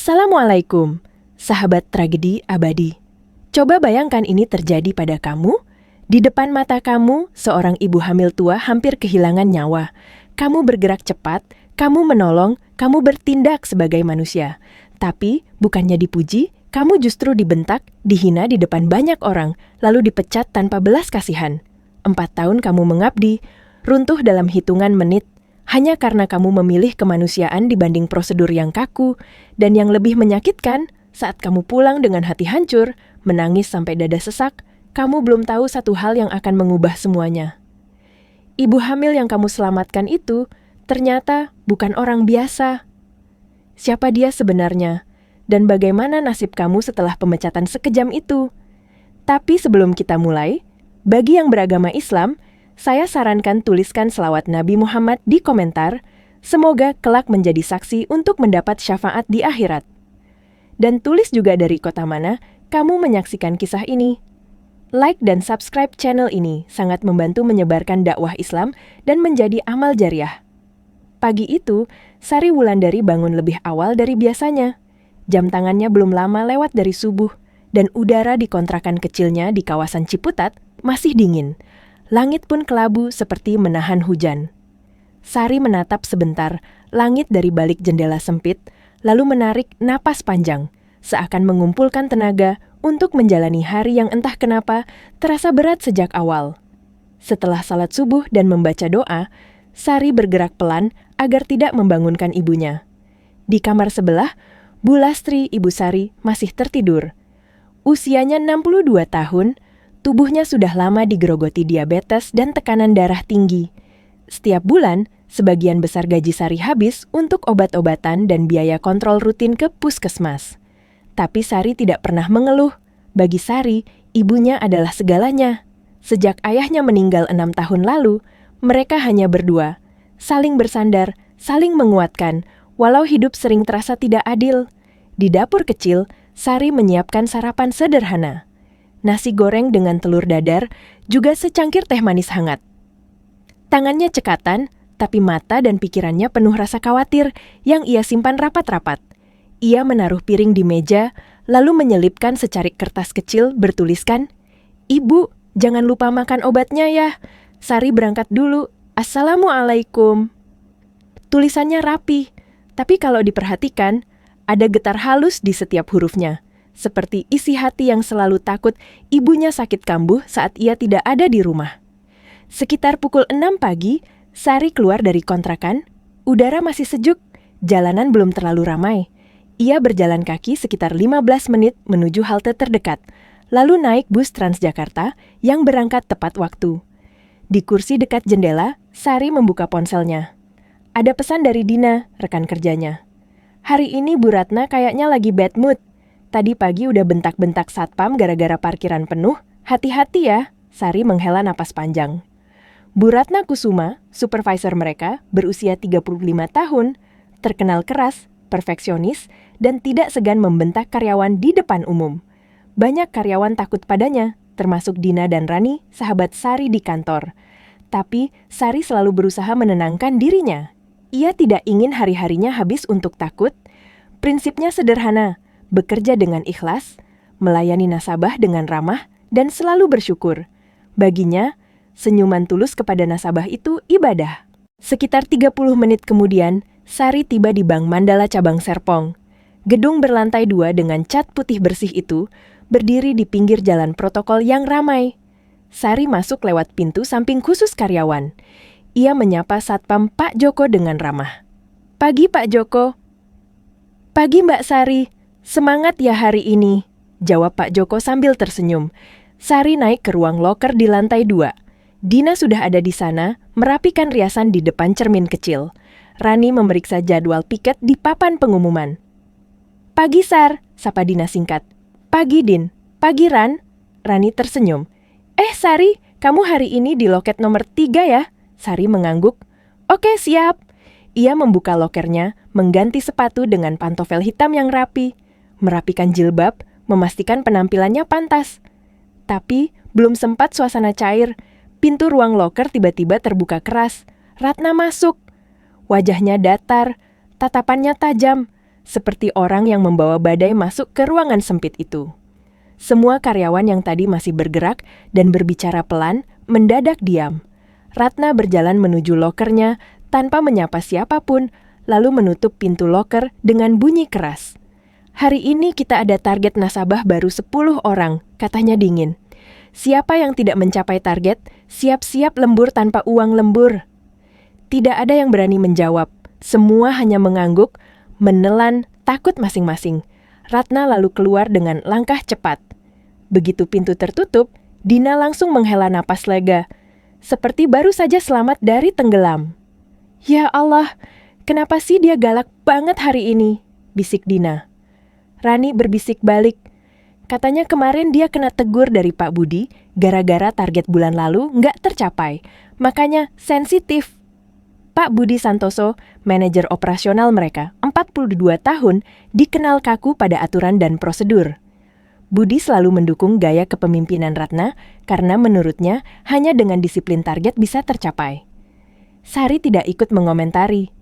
Assalamualaikum, sahabat tragedi abadi. Coba bayangkan ini terjadi pada kamu. Di depan mata kamu, seorang ibu hamil tua hampir kehilangan nyawa. Kamu bergerak cepat, kamu menolong, kamu bertindak sebagai manusia. Tapi, bukannya dipuji, kamu justru dibentak, dihina di depan banyak orang, lalu dipecat tanpa belas kasihan. 4 tahun kamu mengabdi, runtuh dalam hitungan menit, hanya karena kamu memilih kemanusiaan dibanding prosedur yang kaku, dan yang lebih menyakitkan, saat kamu pulang dengan hati hancur, menangis sampai dada sesak, kamu belum tahu satu hal yang akan mengubah semuanya. Ibu hamil yang kamu selamatkan itu, ternyata bukan orang biasa. Siapa dia sebenarnya? Dan bagaimana nasib kamu setelah pemecatan sekejam itu? Tapi sebelum kita mulai, bagi yang beragama Islam, saya sarankan tuliskan selawat Nabi Muhammad di komentar, semoga kelak menjadi saksi untuk mendapat syafaat di akhirat. Dan tulis juga dari kota mana kamu menyaksikan kisah ini. Like dan subscribe channel ini sangat membantu menyebarkan dakwah Islam dan menjadi amal jariah. Pagi itu, Sari Wulandari bangun lebih awal dari biasanya. Jam tangannya belum lama lewat dari subuh, dan udara di kontrakan kecilnya di kawasan Ciputat masih dingin. Langit pun kelabu seperti menahan hujan. Sari menatap sebentar langit dari balik jendela sempit, lalu menarik napas panjang, seakan mengumpulkan tenaga untuk menjalani hari yang entah kenapa terasa berat sejak awal. Setelah salat subuh dan membaca doa, Sari bergerak pelan agar tidak membangunkan ibunya. Di kamar sebelah, Bu Lastri, ibu Sari, masih tertidur. Usianya 62 tahun, tubuhnya sudah lama digerogoti diabetes dan tekanan darah tinggi. Setiap bulan, sebagian besar gaji Sari habis untuk obat-obatan dan biaya kontrol rutin ke puskesmas. Tapi Sari tidak pernah mengeluh. Bagi Sari, ibunya adalah segalanya. Sejak ayahnya meninggal 6 tahun lalu, mereka hanya berdua, saling bersandar, saling menguatkan, walau hidup sering terasa tidak adil. Di dapur kecil, Sari menyiapkan sarapan sederhana. Nasi goreng dengan telur dadar, juga secangkir teh manis hangat. Tangannya cekatan, tapi mata dan pikirannya penuh rasa khawatir yang ia simpan rapat-rapat. Ia menaruh piring di meja, lalu menyelipkan secarik kertas kecil bertuliskan, "Ibu, jangan lupa makan obatnya ya. Sari berangkat dulu. Assalamualaikum." Tulisannya rapi, tapi kalau diperhatikan, ada getar halus di setiap hurufnya. Seperti isi hati yang selalu takut ibunya sakit kambuh saat ia tidak ada di rumah. Sekitar pukul 6 pagi, Sari keluar dari kontrakan. Udara masih sejuk, jalanan belum terlalu ramai. Ia berjalan kaki sekitar 15 menit menuju halte terdekat, lalu naik bus Transjakarta yang berangkat tepat waktu. Di kursi dekat jendela, Sari membuka ponselnya. Ada pesan dari Dina, rekan kerjanya. "Hari ini Bu Ratna kayaknya lagi bad mood. Tadi pagi udah bentak-bentak satpam gara-gara parkiran penuh. Hati-hati ya." Sari menghela napas panjang. Bu Ratna Kusuma, supervisor mereka, berusia 35 tahun, terkenal keras, perfeksionis, dan tidak segan membentak karyawan di depan umum. Banyak karyawan takut padanya, termasuk Dina dan Rani, sahabat Sari di kantor. Tapi Sari selalu berusaha menenangkan dirinya. Ia tidak ingin hari-harinya habis untuk takut. Prinsipnya sederhana, bekerja dengan ikhlas, melayani nasabah dengan ramah, dan selalu bersyukur. Baginya, senyuman tulus kepada nasabah itu ibadah. Sekitar 30 menit kemudian, Sari tiba di Bank Mandala Cabang Serpong. Gedung berlantai 2 dengan cat putih bersih itu berdiri di pinggir jalan protokol yang ramai. Sari masuk lewat pintu samping khusus karyawan. Ia menyapa Satpam Pak Joko dengan ramah. "Pagi Pak Joko." "Pagi Mbak Sari. Semangat ya hari ini," jawab Pak Joko sambil tersenyum. Sari naik ke ruang loker di lantai 2. Dina sudah ada di sana, merapikan riasan di depan cermin kecil. Rani memeriksa jadwal piket di papan pengumuman. "Pagi Sar," sapa Dina singkat. "Pagi Din." "Pagi Ran." Rani tersenyum. Sari, kamu hari ini di loket nomor 3 ya?" Sari mengangguk. "Oke, siap." Ia membuka lokernya, mengganti sepatu dengan pantofel hitam yang rapi, merapikan jilbab, memastikan penampilannya pantas. Tapi, belum sempat suasana cair, pintu ruang loker tiba-tiba terbuka keras. Ratna masuk. Wajahnya datar, tatapannya tajam, seperti orang yang membawa badai masuk ke ruangan sempit itu. Semua karyawan yang tadi masih bergerak dan berbicara pelan mendadak diam. Ratna berjalan menuju lokernya tanpa menyapa siapapun, lalu menutup pintu loker dengan bunyi keras. "Hari ini kita ada target nasabah baru 10 orang," katanya dingin. "Siapa yang tidak mencapai target, siap-siap lembur tanpa uang lembur." Tidak ada yang berani menjawab. Semua hanya mengangguk, menelan, takut masing-masing. Ratna lalu keluar dengan langkah cepat. Begitu pintu tertutup, Dina langsung menghela napas lega, seperti baru saja selamat dari tenggelam. "Ya Allah, kenapa sih dia galak banget hari ini?" bisik Dina. Rani berbisik balik. Katanya kemarin dia kena tegur dari Pak Budi gara-gara target bulan lalu nggak tercapai, makanya sensitif. Pak Budi Santoso, manajer operasional mereka, 42 tahun, dikenal kaku pada aturan dan prosedur. Budi selalu mendukung gaya kepemimpinan Ratna karena menurutnya hanya dengan disiplin target bisa tercapai. Sari tidak ikut mengomentari.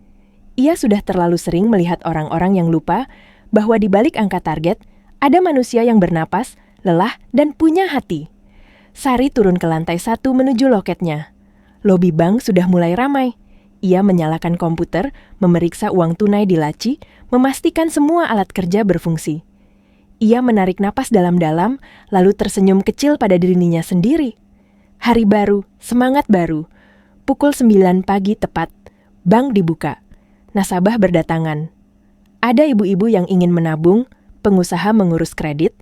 Ia sudah terlalu sering melihat orang-orang yang lupa bahwa di balik angka target ada manusia yang bernapas, lelah, dan punya hati. Sari turun ke lantai 1 menuju loketnya. Lobi bank sudah mulai ramai. Ia menyalakan komputer, memeriksa uang tunai di laci, memastikan semua alat kerja berfungsi. Ia menarik napas dalam-dalam, lalu tersenyum kecil pada dirinya sendiri. Hari baru, semangat baru. Pukul 9 pagi tepat, bank dibuka. Nasabah berdatangan. Ada ibu-ibu yang ingin menabung, pengusaha mengurus kredit,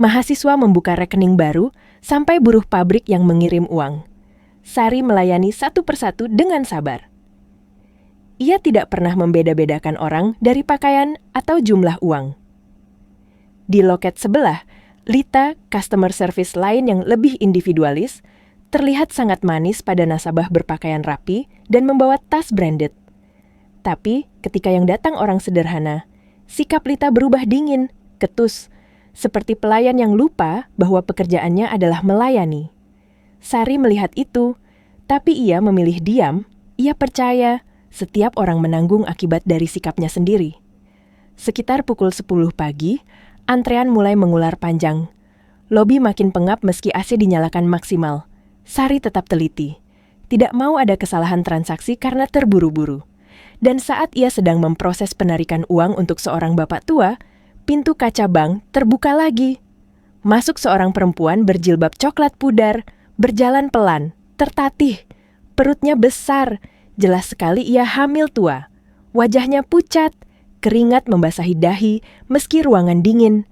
mahasiswa membuka rekening baru, sampai buruh pabrik yang mengirim uang. Sari melayani satu persatu dengan sabar. Ia tidak pernah membeda-bedakan orang dari pakaian atau jumlah uang. Di loket sebelah, Lita, customer service lain yang lebih individualis, terlihat sangat manis pada nasabah berpakaian rapi dan membawa tas branded. Tapi, ketika yang datang orang sederhana, sikap Lita berubah dingin, ketus, seperti pelayan yang lupa bahwa pekerjaannya adalah melayani. Sari melihat itu, tapi ia memilih diam. Ia percaya setiap orang menanggung akibat dari sikapnya sendiri. Sekitar pukul 10 pagi, antrean mulai mengular panjang. Lobi makin pengap meski AC dinyalakan maksimal. Sari tetap teliti. Tidak mau ada kesalahan transaksi karena terburu-buru. Dan saat ia sedang memproses penarikan uang untuk seorang bapak tua, pintu kaca bank terbuka lagi. Masuk seorang perempuan berjilbab coklat pudar, berjalan pelan, tertatih. Perutnya besar, jelas sekali ia hamil tua. Wajahnya pucat, keringat membasahi dahi meski ruangan dingin.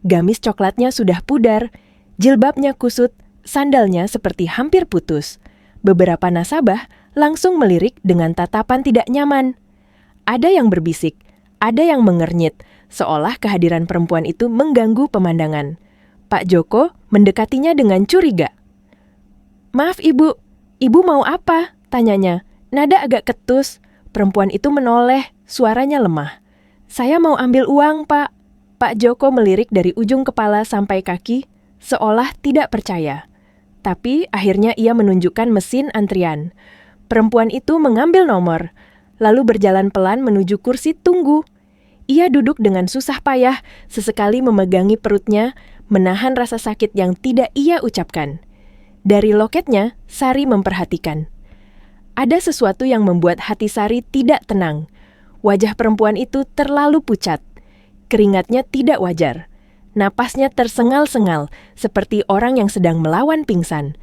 Gamis coklatnya sudah pudar, jilbabnya kusut, sandalnya seperti hampir putus. Beberapa nasabah langsung melirik dengan tatapan tidak nyaman. Ada yang berbisik, ada yang mengernyit, seolah kehadiran perempuan itu mengganggu pemandangan. Pak Joko mendekatinya dengan curiga. "Maaf ibu, ibu mau apa?" tanyanya. Nada agak ketus. Perempuan itu menoleh, suaranya lemah. "Saya mau ambil uang, Pak." Pak Joko melirik dari ujung kepala sampai kaki, seolah tidak percaya. Tapi akhirnya ia menunjukkan mesin antrian. Perempuan itu mengambil nomor, lalu berjalan pelan menuju kursi tunggu. Ia duduk dengan susah payah, sesekali memegangi perutnya, menahan rasa sakit yang tidak ia ucapkan. Dari loketnya, Sari memperhatikan. Ada sesuatu yang membuat hati Sari tidak tenang. Wajah perempuan itu terlalu pucat. Keringatnya tidak wajar. Napasnya tersengal-sengal, seperti orang yang sedang melawan pingsan.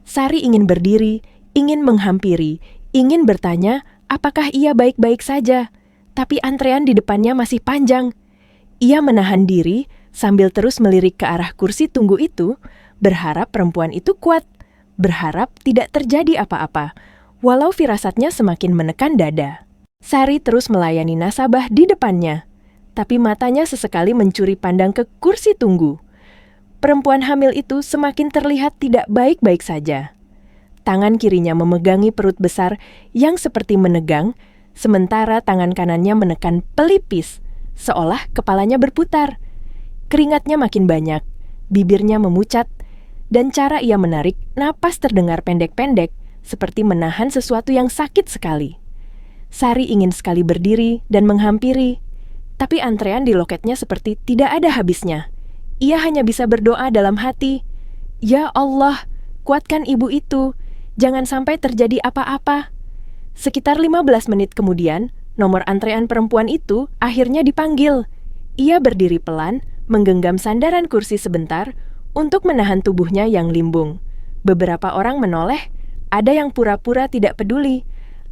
Sari ingin berdiri, ingin menghampiri, ingin bertanya apakah ia baik-baik saja. Tapi antrean di depannya masih panjang. Ia menahan diri sambil terus melirik ke arah kursi tunggu itu, berharap perempuan itu kuat, berharap tidak terjadi apa-apa. Walau firasatnya semakin menekan dada. Sari terus melayani nasabah di depannya, tapi matanya sesekali mencuri pandang ke kursi tunggu. Perempuan hamil itu semakin terlihat tidak baik-baik saja. Tangan kirinya memegangi perut besar yang seperti menegang, sementara tangan kanannya menekan pelipis, seolah kepalanya berputar. Keringatnya makin banyak, bibirnya memucat, dan cara ia menarik napas terdengar pendek-pendek, seperti menahan sesuatu yang sakit sekali. Sari ingin sekali berdiri dan menghampiri, Tapi antrean di loketnya seperti tidak ada habisnya. Ia hanya bisa berdoa dalam hati, "Ya Allah, kuatkan ibu itu. Jangan sampai terjadi apa-apa." Sekitar 15 menit kemudian, nomor antrean perempuan itu akhirnya dipanggil. Ia berdiri pelan, menggenggam sandaran kursi sebentar untuk menahan tubuhnya yang limbung. Beberapa orang menoleh, ada yang pura-pura tidak peduli,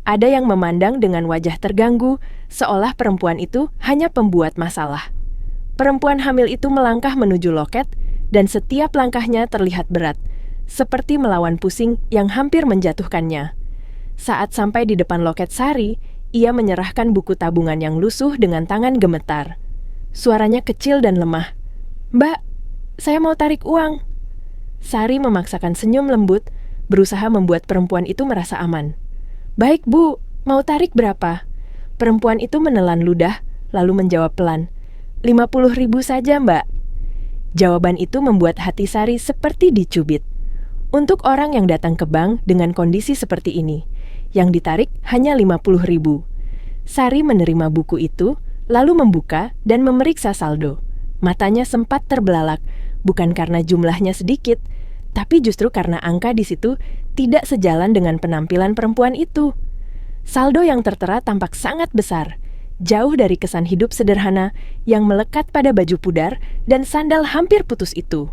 ada yang memandang dengan wajah terganggu, seolah perempuan itu hanya pembuat masalah. Perempuan hamil itu melangkah menuju loket, dan setiap langkahnya terlihat berat, seperti melawan pusing yang hampir menjatuhkannya. Saat sampai di depan loket Sari, ia menyerahkan buku tabungan yang lusuh dengan tangan gemetar. Suaranya kecil dan lemah. "Mbak, saya mau tarik uang." Sari memaksakan senyum lembut, berusaha membuat perempuan itu merasa aman. "Baik, Bu, mau tarik berapa?" Perempuan itu menelan ludah, lalu menjawab pelan, 50.000 saja, Mbak." Jawaban itu membuat hati Sari seperti dicubit. Untuk orang yang datang ke bank dengan kondisi seperti ini, yang ditarik hanya 50.000. Sari menerima buku itu, lalu membuka dan memeriksa saldo. Matanya sempat terbelalak, bukan karena jumlahnya sedikit, tapi justru karena angka di situ tidak sejalan dengan penampilan perempuan itu. Saldo yang tertera tampak sangat besar, jauh dari kesan hidup sederhana yang melekat pada baju pudar dan sandal hampir putus itu.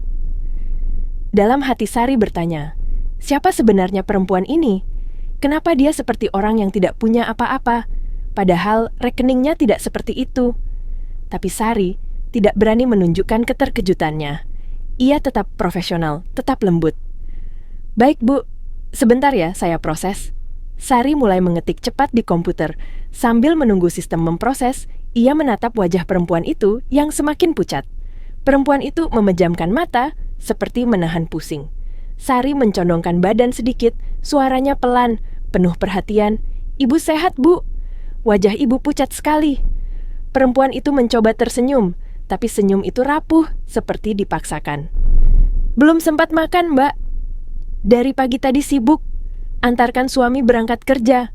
Dalam hati Sari bertanya, siapa sebenarnya perempuan ini? Kenapa dia seperti orang yang tidak punya apa-apa, padahal rekeningnya tidak seperti itu? Tapi Sari tidak berani menunjukkan keterkejutannya. Ia tetap profesional, tetap lembut. "Baik, Bu, sebentar ya saya proses." Sari mulai mengetik cepat di komputer. Sambil menunggu sistem memproses, ia menatap wajah perempuan itu yang semakin pucat. Perempuan itu memejamkan mata, seperti menahan pusing. Sari mencondongkan badan sedikit, suaranya pelan, penuh perhatian. "Ibu sehat, Bu?" Wajah ibu pucat sekali. Perempuan itu mencoba tersenyum, tapi senyum itu rapuh, seperti dipaksakan. "Belum sempat makan, Mbak. Dari pagi tadi sibuk. Antarkan suami berangkat kerja."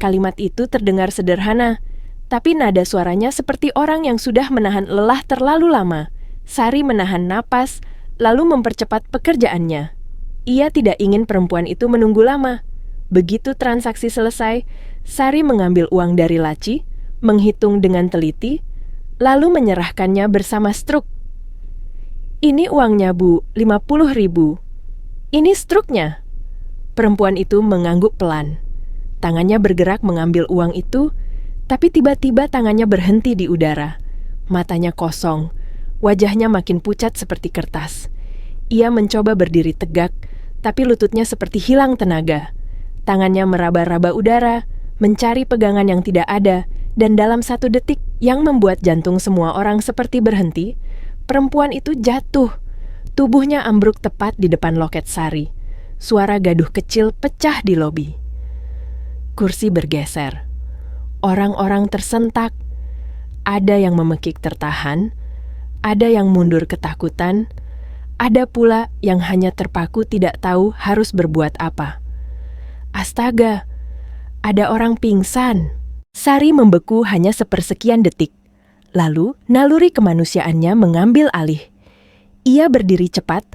Kalimat itu terdengar sederhana, tapi nada suaranya seperti orang yang sudah menahan lelah terlalu lama. Sari menahan napas, lalu mempercepat pekerjaannya. Ia tidak ingin perempuan itu menunggu lama. Begitu transaksi selesai, Sari mengambil uang dari laci, menghitung dengan teliti, lalu menyerahkannya bersama struk. "Ini uangnya, Bu, 50.000. Ini struknya." Perempuan itu mengangguk pelan. Tangannya bergerak mengambil uang itu, tapi tiba-tiba tangannya berhenti di udara. Matanya kosong, wajahnya makin pucat seperti kertas. Ia mencoba berdiri tegak, tapi lututnya seperti hilang tenaga. Tangannya meraba-raba udara, mencari pegangan yang tidak ada, dan dalam 1 detik yang membuat jantung semua orang seperti berhenti, perempuan itu jatuh. Tubuhnya ambruk tepat di depan loket Sari. Suara gaduh kecil pecah di lobi. Kursi bergeser. Orang-orang tersentak. Ada yang memekik tertahan, ada yang mundur ketakutan, ada pula yang hanya terpaku tidak tahu harus berbuat apa. Astaga, ada orang pingsan. Sari membeku hanya sepersekian detik. Lalu, naluri kemanusiaannya mengambil alih. Ia berdiri cepat,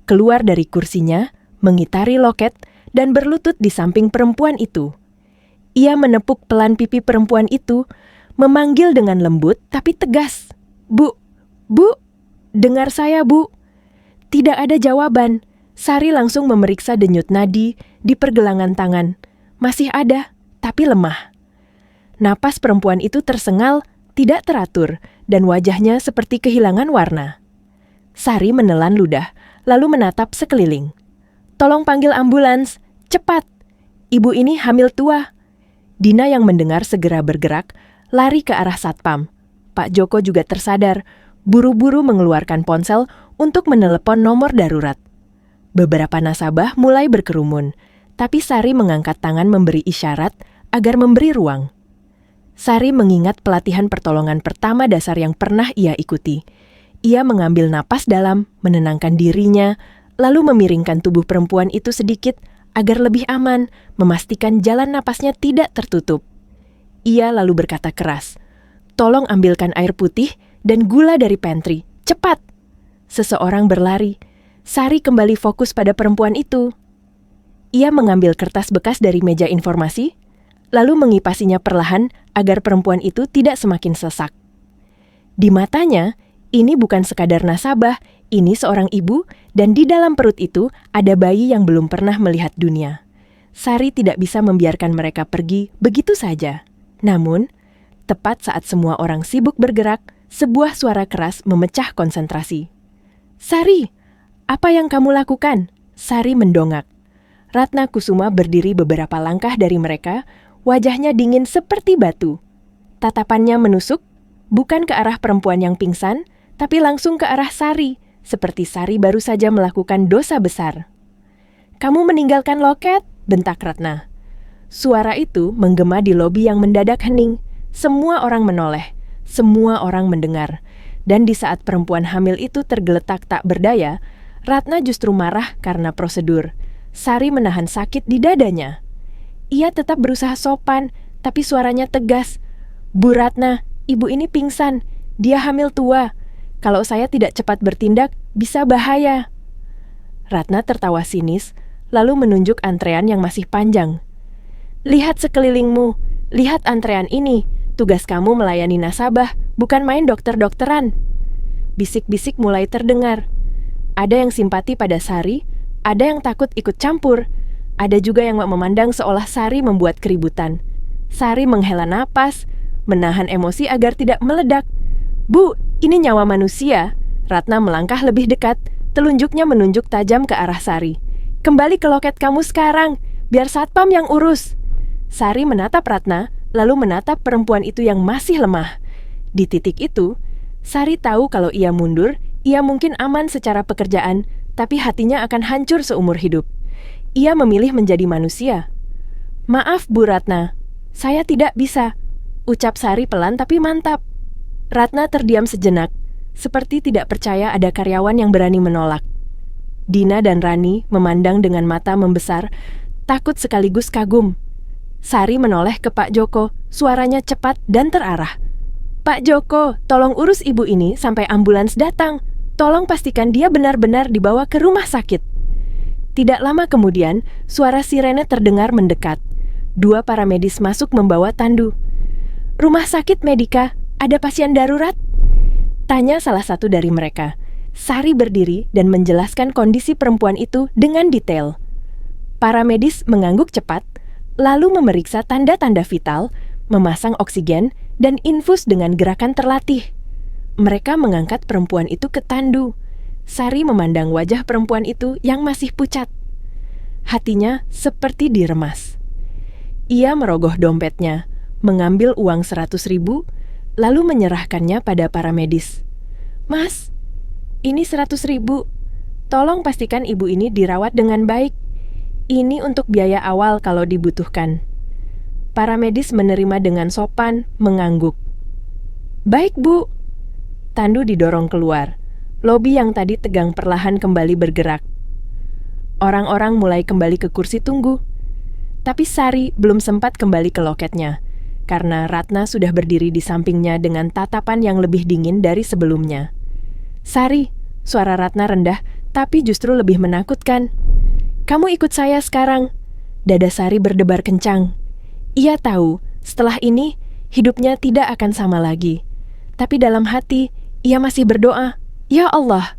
keluar dari kursinya, mengitari loket, dan berlutut di samping perempuan itu. Ia menepuk pelan pipi perempuan itu, memanggil dengan lembut tapi tegas. "Bu, Bu, dengar saya, Bu." Tidak ada jawaban. Sari langsung memeriksa denyut nadi di pergelangan tangan. Masih ada, tapi lemah. Napas perempuan itu tersengal, tidak teratur, dan wajahnya seperti kehilangan warna. Sari menelan ludah, lalu menatap sekeliling. "Tolong panggil ambulans, cepat. Ibu ini hamil tua." Dina yang mendengar segera bergerak, lari ke arah satpam. Pak Joko juga tersadar, buru-buru mengeluarkan ponsel untuk menelepon nomor darurat. Beberapa nasabah mulai berkerumun, tapi Sari mengangkat tangan memberi isyarat agar memberi ruang. Sari mengingat pelatihan pertolongan pertama dasar yang pernah ia ikuti. Ia mengambil napas dalam, menenangkan dirinya, lalu memiringkan tubuh perempuan itu sedikit agar lebih aman, memastikan jalan napasnya tidak tertutup. Ia lalu berkata keras, tolong ambilkan air putih dan gula dari pantry. Cepat! Seseorang berlari. Sari kembali fokus pada perempuan itu. Ia mengambil kertas bekas dari meja informasi, lalu mengipasinya perlahan agar perempuan itu tidak semakin sesak. Di matanya, ini bukan sekadar nasabah, ini seorang ibu, dan di dalam perut itu ada bayi yang belum pernah melihat dunia. Sari tidak bisa membiarkan mereka pergi begitu saja. Namun, tepat saat semua orang sibuk bergerak, sebuah suara keras memecah konsentrasi. "Sari, apa yang kamu lakukan?" Sari mendongak. Ratna Kusuma berdiri beberapa langkah dari mereka, wajahnya dingin seperti batu. Tatapannya menusuk, bukan ke arah perempuan yang pingsan, tapi langsung ke arah Sari, seperti Sari baru saja melakukan dosa besar. "Kamu meninggalkan loket?" bentak Ratna. Suara itu menggema di lobi yang mendadak hening. Semua orang menoleh, semua orang mendengar. Dan di saat perempuan hamil itu tergeletak tak berdaya, Ratna justru marah karena prosedur. Sari menahan sakit di dadanya. Ia tetap berusaha sopan, tapi suaranya tegas. "Bu Ratna, ibu ini pingsan. Dia hamil tua. Kalau saya tidak cepat bertindak, bisa bahaya." Ratna tertawa sinis, lalu menunjuk antrean yang masih panjang. "Lihat sekelilingmu, lihat antrean ini. Tugas kamu melayani nasabah, bukan main dokter-dokteran." Bisik-bisik mulai terdengar. Ada yang simpati pada Sari, ada yang takut ikut campur, ada juga yang memandang seolah Sari membuat keributan. Sari menghela napas, menahan emosi agar tidak meledak. "Bu, ini nyawa manusia." Ratna melangkah lebih dekat, telunjuknya menunjuk tajam ke arah Sari. "Kembali ke loket kamu sekarang, biar satpam yang urus." Sari menatap Ratna, lalu menatap perempuan itu yang masih lemah. Di titik itu, Sari tahu kalau ia mundur, ia mungkin aman secara pekerjaan, tapi hatinya akan hancur seumur hidup. Ia memilih menjadi manusia. "Maaf, Bu Ratna, saya tidak bisa," ucap Sari pelan tapi mantap. Ratna terdiam sejenak, seperti tidak percaya ada karyawan yang berani menolak. Dina dan Rani memandang dengan mata membesar, takut sekaligus kagum. Sari menoleh ke Pak Joko, suaranya cepat dan terarah. "Pak Joko, tolong urus ibu ini sampai ambulans datang. Tolong pastikan dia benar-benar dibawa ke rumah sakit." Tidak lama kemudian, suara sirene terdengar mendekat. 2 paramedis masuk membawa tandu. "Rumah sakit Medika, ada pasien darurat?" tanya salah satu dari mereka. Sari berdiri dan menjelaskan kondisi perempuan itu dengan detail. Paramedis mengangguk cepat, lalu memeriksa tanda-tanda vital, memasang oksigen, dan infus dengan gerakan terlatih. Mereka mengangkat perempuan itu ke tandu. Sari memandang wajah perempuan itu yang masih pucat. Hatinya seperti diremas. Ia merogoh dompetnya, mengambil uang 100.000, lalu menyerahkannya pada paramedis. "Mas, ini 100.000. Tolong pastikan ibu ini dirawat dengan baik. Ini untuk biaya awal kalau dibutuhkan." Paramedis menerima dengan sopan, mengangguk. "Baik, Bu." Tandu didorong keluar. Lobi yang tadi tegang perlahan kembali bergerak. Orang-orang mulai kembali ke kursi tunggu. Tapi Sari belum sempat kembali ke loketnya, karena Ratna sudah berdiri di sampingnya dengan tatapan yang lebih dingin dari sebelumnya. "Sari," suara Ratna rendah, tapi justru lebih menakutkan. "Kamu ikut saya sekarang." Dada Sari berdebar kencang. Ia tahu, setelah ini, hidupnya tidak akan sama lagi. Tapi dalam hati, ia masih berdoa, "Ya Allah,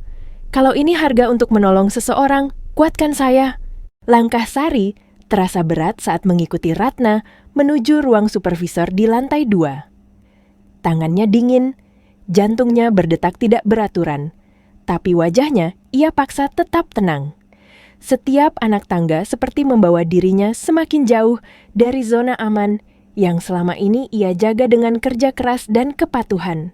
kalau ini harga untuk menolong seseorang, kuatkan saya." Langkah Sari terasa berat saat mengikuti Ratna menuju ruang supervisor di lantai 2. Tangannya dingin, jantungnya berdetak tidak beraturan. Tapi wajahnya, ia paksa tetap tenang. Setiap anak tangga seperti membawa dirinya semakin jauh dari zona aman yang selama ini ia jaga dengan kerja keras dan kepatuhan.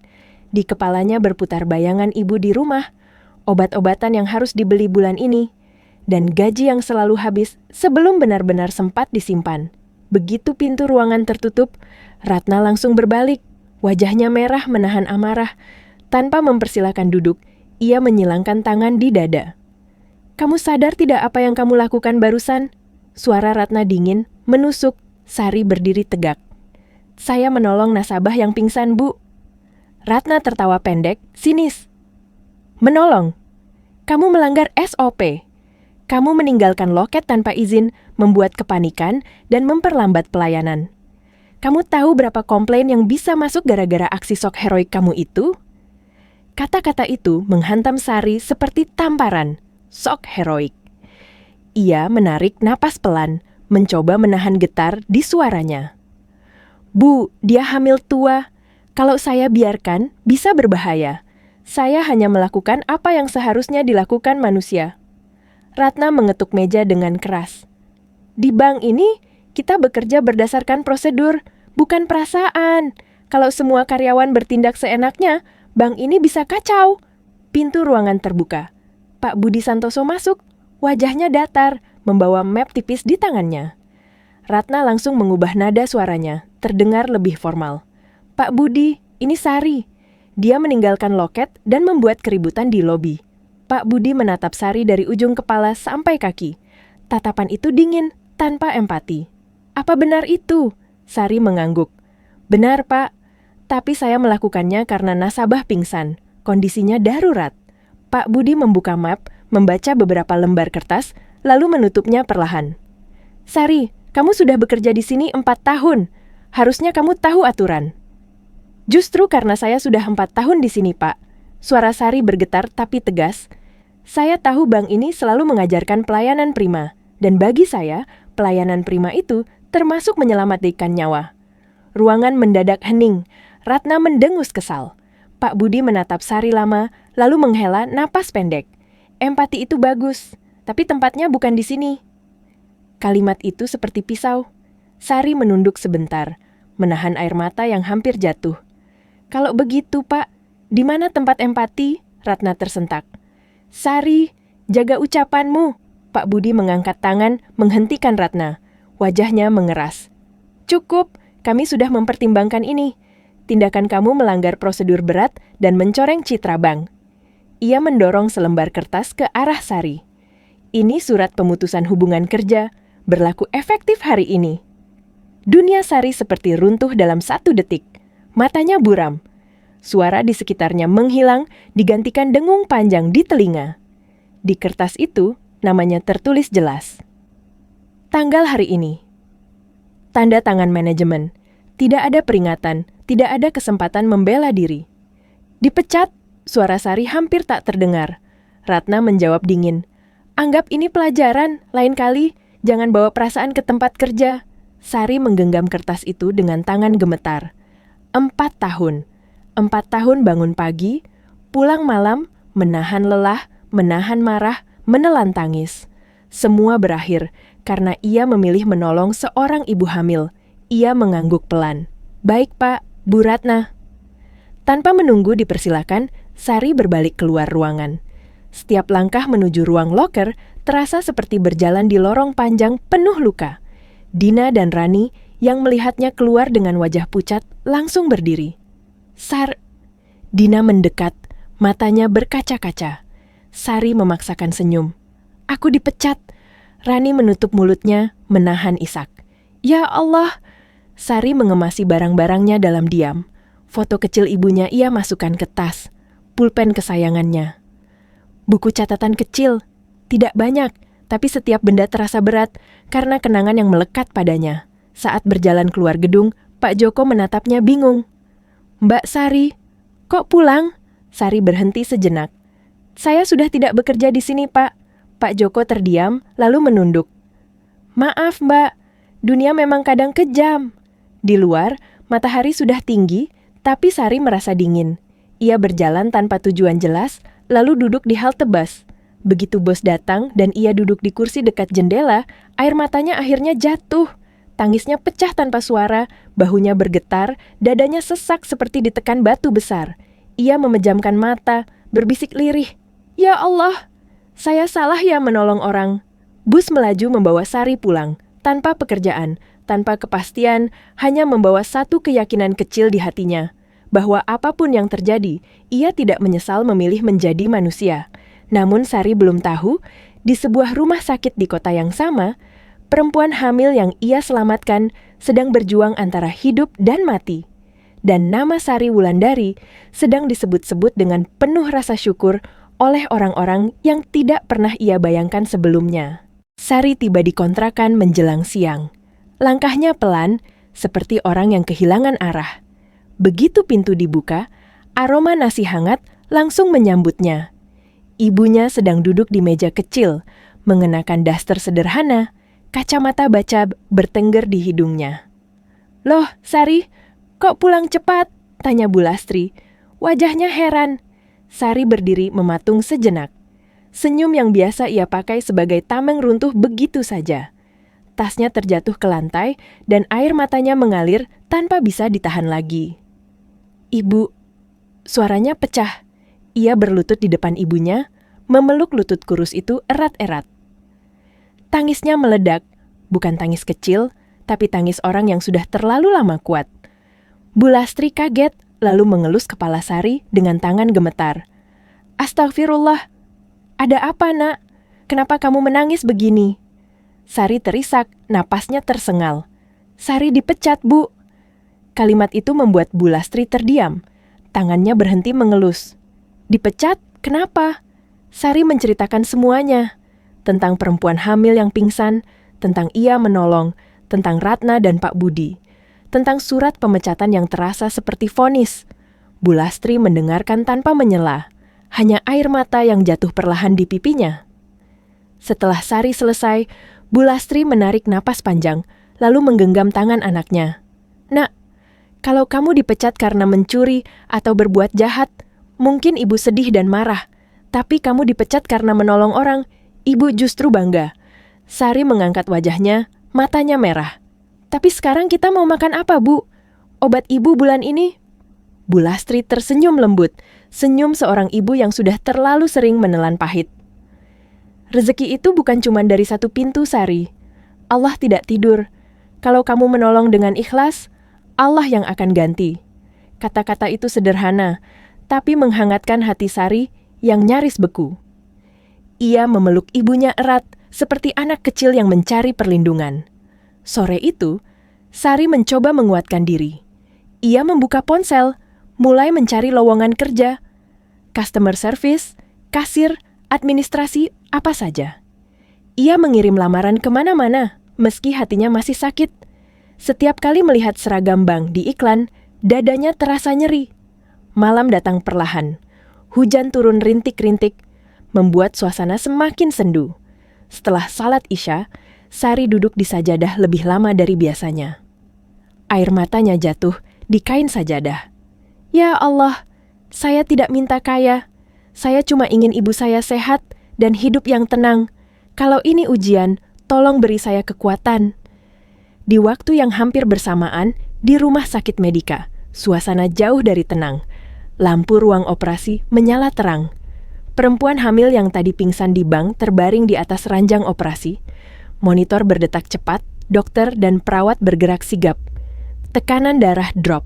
Di kepalanya berputar bayangan ibu di rumah, obat-obatan yang harus dibeli bulan ini, dan gaji yang selalu habis sebelum benar-benar sempat disimpan. Begitu pintu ruangan tertutup, Ratna langsung berbalik. Wajahnya merah menahan amarah. Tanpa mempersilakan duduk, ia menyilangkan tangan di dada. "Kamu sadar tidak apa yang kamu lakukan barusan?" Suara Ratna dingin, menusuk. Sari berdiri tegak. "Saya menolong nasabah yang pingsan, Bu." Ratna tertawa pendek, sinis. Menolong. Kamu melanggar SOP. Kamu meninggalkan loket tanpa izin, membuat kepanikan, dan memperlambat pelayanan. Kamu tahu berapa komplain yang bisa masuk gara-gara aksi sok heroik kamu itu? Kata-kata itu menghantam Sari seperti tamparan. Sok heroik. Ia menarik napas pelan, mencoba menahan getar di suaranya. Bu, dia hamil tua. Kalau saya biarkan, bisa berbahaya. Saya hanya melakukan apa yang seharusnya dilakukan manusia. Ratna mengetuk meja dengan keras. Di bank ini, kita bekerja berdasarkan prosedur, bukan perasaan. Kalau semua karyawan bertindak seenaknya, bank ini bisa kacau. Pintu ruangan terbuka. Pak Budi Santoso masuk, wajahnya datar, membawa map tipis di tangannya. Ratna langsung mengubah nada suaranya, terdengar lebih formal. Pak Budi, ini Sari. Dia meninggalkan loket dan membuat keributan di lobi. Pak Budi menatap Sari dari ujung kepala sampai kaki. Tatapan itu dingin, tanpa empati. Apa benar itu? Sari mengangguk. Benar, Pak. Tapi saya melakukannya karena nasabah pingsan. Kondisinya darurat. Pak Budi membuka map, membaca beberapa lembar kertas, lalu menutupnya perlahan. Sari, kamu sudah bekerja di sini 4 tahun. Harusnya kamu tahu aturan. Justru karena saya sudah 4 tahun di sini, Pak. Suara Sari bergetar tapi tegas. Saya tahu bank ini selalu mengajarkan pelayanan prima. Dan bagi saya, pelayanan prima itu termasuk menyelamatkan nyawa. Ruangan mendadak hening. Ratna mendengus kesal. Pak Budi menatap Sari lama, lalu menghela napas pendek. Empati itu bagus, tapi tempatnya bukan di sini. Kalimat itu seperti pisau. Sari menunduk sebentar, menahan air mata yang hampir jatuh. Kalau begitu, Pak, di mana tempat empati? Ratna tersentak. Sari, jaga ucapanmu. Pak Budi mengangkat tangan, menghentikan Ratna. Wajahnya mengeras. Cukup, kami sudah mempertimbangkan ini. Tindakan kamu melanggar prosedur berat dan mencoreng citra bank. Ia mendorong selembar kertas ke arah Sari. Ini surat pemutusan hubungan kerja, berlaku efektif hari ini. Dunia Sari seperti runtuh dalam 1 detik. Matanya buram. Suara di sekitarnya menghilang, digantikan dengung panjang di telinga. Di kertas itu, namanya tertulis jelas. Tanggal hari ini. Tanda tangan manajemen. Tidak ada peringatan, tidak ada kesempatan membela diri. Dipecat, suara Sari hampir tak terdengar. Ratna menjawab dingin. Anggap ini pelajaran, lain kali jangan bawa perasaan ke tempat kerja. Sari menggenggam kertas itu dengan tangan gemetar. 4 tahun. 4 tahun bangun pagi, pulang malam, menahan lelah, menahan marah, menelan tangis. Semua berakhir karena ia memilih menolong seorang ibu hamil. Ia mengangguk pelan. Baik, Pak, Bu Ratna. Tanpa menunggu dipersilakan, Sari berbalik keluar ruangan. Setiap langkah menuju ruang loker terasa seperti berjalan di lorong panjang penuh luka. Dina dan Rani yang melihatnya keluar dengan wajah pucat langsung berdiri. Dina mendekat, matanya berkaca-kaca. Sari memaksakan senyum. Aku dipecat. Rani menutup mulutnya, menahan isak. Ya Allah! Sari mengemasi barang-barangnya dalam diam. Foto kecil ibunya ia masukkan ke tas. Pulpen kesayangannya. Buku catatan kecil. Tidak banyak, tapi setiap benda terasa berat karena kenangan yang melekat padanya. Saat berjalan keluar gedung, Pak Joko menatapnya bingung. Mbak Sari, kok pulang? Sari berhenti sejenak. Saya sudah tidak bekerja di sini, Pak. Pak Joko terdiam, lalu menunduk. Maaf, Mbak. Dunia memang kadang kejam. Di luar, matahari sudah tinggi, tapi Sari merasa dingin. Ia berjalan tanpa tujuan jelas, lalu duduk di halte bus. Begitu bos datang dan ia duduk di kursi dekat jendela, air matanya akhirnya jatuh. Tangisnya pecah tanpa suara, bahunya bergetar, dadanya sesak seperti ditekan batu besar. Ia memejamkan mata, berbisik lirih. Ya Allah, saya salah ya menolong orang. Bus melaju membawa Sari pulang, tanpa pekerjaan, tanpa kepastian, hanya membawa satu keyakinan kecil di hatinya, bahwa apapun yang terjadi, ia tidak menyesal memilih menjadi manusia. Namun Sari belum tahu, di sebuah rumah sakit di kota yang sama, perempuan hamil yang ia selamatkan sedang berjuang antara hidup dan mati. dan nama Sari Wulandari sedang disebut-sebut dengan penuh rasa syukur oleh orang-orang yang tidak pernah ia bayangkan sebelumnya. Sari tiba di kontrakan menjelang siang. Langkahnya pelan, seperti orang yang kehilangan arah. Begitu pintu dibuka, aroma nasi hangat langsung menyambutnya. Ibunya sedang duduk di meja kecil, mengenakan daster sederhana, kacamata baca bertengger di hidungnya. "Loh, Sari, kok pulang cepat?" tanya Bu Lastri. Wajahnya heran. Sari berdiri mematung sejenak. Senyum yang biasa ia pakai sebagai tameng runtuh begitu saja. Tasnya terjatuh ke lantai dan air matanya mengalir tanpa bisa ditahan lagi. "Ibu," suaranya pecah. Ia berlutut di depan ibunya, memeluk lutut kurus itu erat-erat. Tangisnya meledak, bukan tangis kecil, tapi tangis orang yang sudah terlalu lama kuat. Bu Lastri kaget, lalu mengelus kepala Sari dengan tangan gemetar. "Astagfirullah, ada apa, Nak? Kenapa kamu menangis begini?" Sari terisak, napasnya tersengal. "Sari dipecat, Bu." Kalimat itu membuat Bu Lastri terdiam. Tangannya berhenti mengelus. "Dipecat? Kenapa?" Sari menceritakan semuanya. Tentang perempuan hamil yang pingsan, tentang ia menolong, tentang Ratna dan Pak Budi, tentang surat pemecatan yang terasa seperti vonis. Bu Lastri mendengarkan tanpa menyela. Hanya air mata yang jatuh perlahan di pipinya. Setelah Sari selesai, Bu Lastri menarik napas panjang, lalu menggenggam tangan anaknya. "Nak, kalau kamu dipecat karena mencuri atau berbuat jahat, mungkin ibu sedih dan marah. Tapi kamu dipecat karena menolong orang, ibu justru bangga." Sari mengangkat wajahnya, matanya merah. "Tapi sekarang kita mau makan apa, Bu? Obat ibu bulan ini?" Bu Lastri tersenyum lembut, senyum seorang ibu yang sudah terlalu sering menelan pahit. "Rezeki itu bukan cuma dari satu pintu, Sari. Allah tidak tidur. Kalau kamu menolong dengan ikhlas, Allah yang akan ganti." Kata-kata itu sederhana, tapi menghangatkan hati Sari yang nyaris beku. Ia memeluk ibunya erat, seperti anak kecil yang mencari perlindungan. Sore itu, Sari mencoba menguatkan diri. Ia membuka ponsel, mulai mencari lowongan kerja, customer service, kasir, administrasi, apa saja. Ia mengirim lamaran kemana-mana, meski hatinya masih sakit. Setiap kali melihat seragam bank di iklan, dadanya terasa nyeri. Malam datang perlahan. Hujan turun rintik-rintik, membuat suasana semakin sendu. Setelah salat Isya, Sari duduk di sajadah lebih lama dari biasanya. Air matanya jatuh di kain sajadah. "Ya Allah, saya tidak minta kaya. Saya cuma ingin ibu saya sehat dan hidup yang tenang. Kalau ini ujian, tolong beri saya kekuatan." Di waktu yang hampir bersamaan, di rumah sakit Medika, suasana jauh dari tenang. Lampu ruang operasi menyala terang. Perempuan hamil yang tadi pingsan di bank terbaring di atas ranjang operasi. Monitor berdetak cepat, dokter dan perawat bergerak sigap. Tekanan darah drop.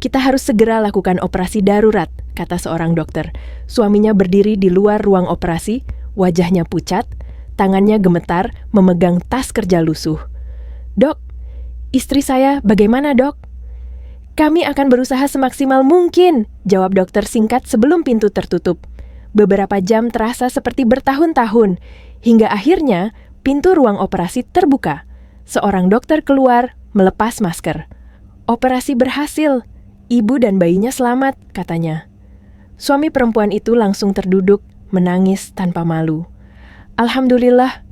"Kita harus segera lakukan operasi darurat," kata seorang dokter. Suaminya berdiri di luar ruang operasi, wajahnya pucat, tangannya gemetar memegang tas kerja lusuh. "Dok, istri saya bagaimana, Dok?" "Kami akan berusaha semaksimal mungkin," jawab dokter singkat sebelum pintu tertutup. Beberapa jam terasa seperti bertahun-tahun, hingga akhirnya pintu ruang operasi terbuka. Seorang dokter keluar, melepas masker. "Operasi berhasil. Ibu dan bayinya selamat," katanya. Suami perempuan itu langsung terduduk, menangis tanpa malu. "Alhamdulillah.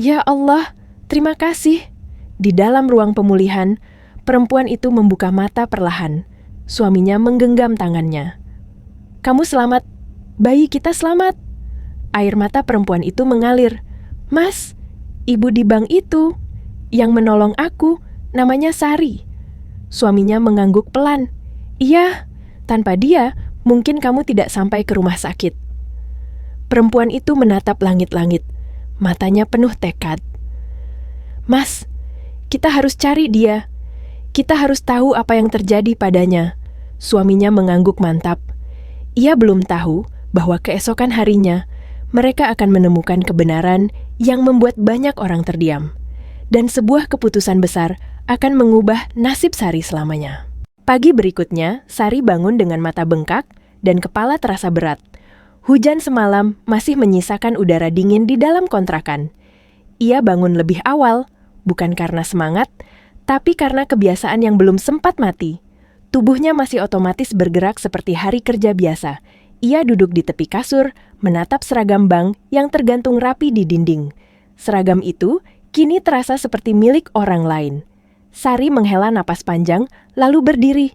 Ya Allah, terima kasih." Di dalam ruang pemulihan, perempuan itu membuka mata perlahan. Suaminya menggenggam tangannya. "Kamu selamat. Bayi kita selamat." Air mata perempuan itu mengalir. "Mas, ibu di bank itu, yang menolong aku, namanya Sari." Suaminya mengangguk pelan. "Iya, tanpa dia, mungkin kamu tidak sampai ke rumah sakit." Perempuan itu menatap langit-langit. Matanya penuh tekad. "Mas, kita harus cari dia. Kita harus tahu apa yang terjadi padanya." Suaminya mengangguk mantap. Ia belum tahu bahwa keesokan harinya, mereka akan menemukan kebenaran yang membuat banyak orang terdiam. Dan sebuah keputusan besar akan mengubah nasib Sari selamanya. Pagi berikutnya, Sari bangun dengan mata bengkak dan kepala terasa berat. Hujan semalam masih menyisakan udara dingin di dalam kontrakan. Ia bangun lebih awal, bukan karena semangat, tapi karena kebiasaan yang belum sempat mati. Tubuhnya masih otomatis bergerak seperti hari kerja biasa. Ia duduk di tepi kasur, menatap seragam bank yang tergantung rapi di dinding. Seragam itu kini terasa seperti milik orang lain. Sari menghela napas panjang, lalu berdiri.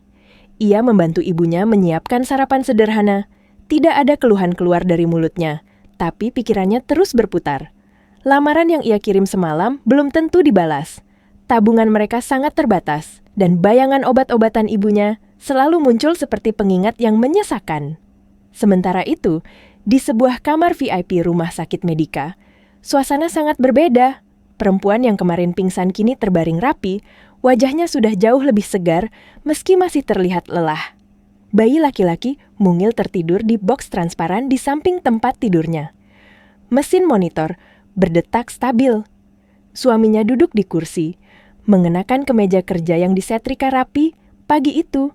Ia membantu ibunya menyiapkan sarapan sederhana. Tidak ada keluhan keluar dari mulutnya, tapi pikirannya terus berputar. Lamaran yang ia kirim semalam belum tentu dibalas. Tabungan mereka sangat terbatas, dan bayangan obat-obatan ibunya selalu muncul seperti pengingat yang menyesakan. Sementara itu, di sebuah kamar VIP rumah sakit Medika, suasana sangat berbeda. Perempuan yang kemarin pingsan kini terbaring rapi, wajahnya sudah jauh lebih segar meski masih terlihat lelah. Bayi laki-laki mungil tertidur di boks transparan di samping tempat tidurnya. Mesin monitor berdetak stabil. Suaminya duduk di kursi, mengenakan kemeja kerja yang disetrika rapi pagi itu.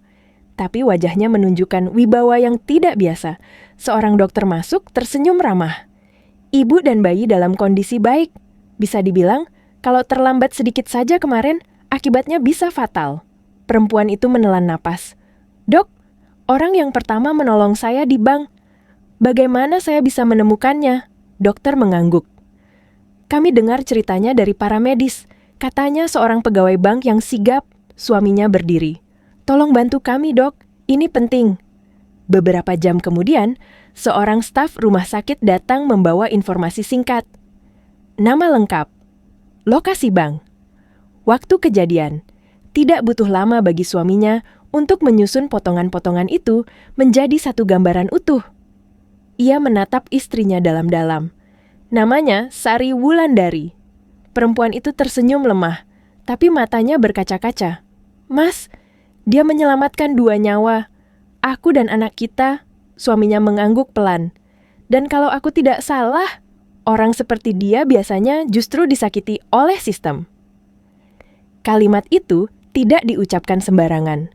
Tapi wajahnya menunjukkan wibawa yang tidak biasa. Seorang dokter masuk tersenyum ramah. Ibu dan bayi dalam kondisi baik. Bisa dibilang, kalau terlambat sedikit saja kemarin, akibatnya bisa fatal. Perempuan itu menelan napas. "Dok, orang yang pertama menolong saya di bank. Bagaimana saya bisa menemukannya?" Dokter mengangguk. "Kami dengar ceritanya dari para medis. Katanya seorang pegawai bank yang sigap." Suaminya berdiri. "Tolong bantu kami, Dok. Ini penting." Beberapa jam kemudian, seorang staf rumah sakit datang membawa informasi singkat. Nama lengkap, lokasi bank, waktu kejadian. Tidak butuh lama bagi suaminya untuk menyusun potongan-potongan itu menjadi satu gambaran utuh. Ia menatap istrinya dalam-dalam. Namanya Sari Wulandari. Perempuan itu tersenyum lemah, tapi matanya berkaca-kaca. "Mas, dia menyelamatkan 2 nyawa. Aku dan anak kita." Suaminya mengangguk pelan. "Dan kalau aku tidak salah, orang seperti dia biasanya justru disakiti oleh sistem." Kalimat itu tidak diucapkan sembarangan.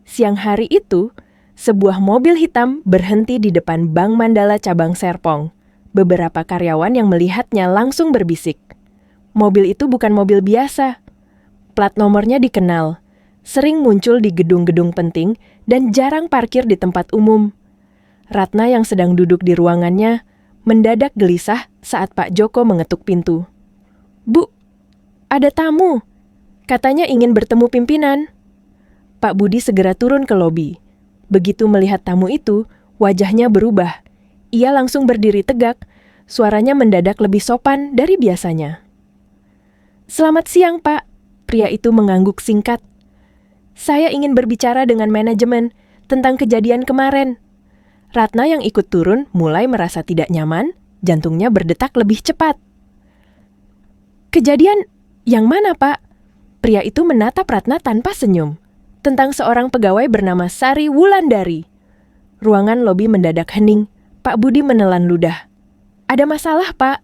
Siang hari itu, sebuah mobil hitam berhenti di depan Bank Mandala cabang Serpong. Beberapa karyawan yang melihatnya langsung berbisik. Mobil itu bukan mobil biasa. Plat nomornya dikenal, sering muncul di gedung-gedung penting dan jarang parkir di tempat umum. Ratna yang sedang duduk di ruangannya mendadak gelisah saat Pak Joko mengetuk pintu. "Bu, ada tamu. Katanya ingin bertemu pimpinan." Pak Budi segera turun ke lobi. Begitu melihat tamu itu, wajahnya berubah. Ia langsung berdiri tegak, suaranya mendadak lebih sopan dari biasanya. "Selamat siang, Pak." Pria itu mengangguk singkat. "Saya ingin berbicara dengan manajemen tentang kejadian kemarin." Ratna yang ikut turun mulai merasa tidak nyaman, jantungnya berdetak lebih cepat. "Kejadian yang mana, Pak?" Pria itu menatap Ratna tanpa senyum. "Tentang seorang pegawai bernama Sari Wulandari." Ruangan lobi mendadak hening. Pak Budi menelan ludah. "Ada masalah, Pak?"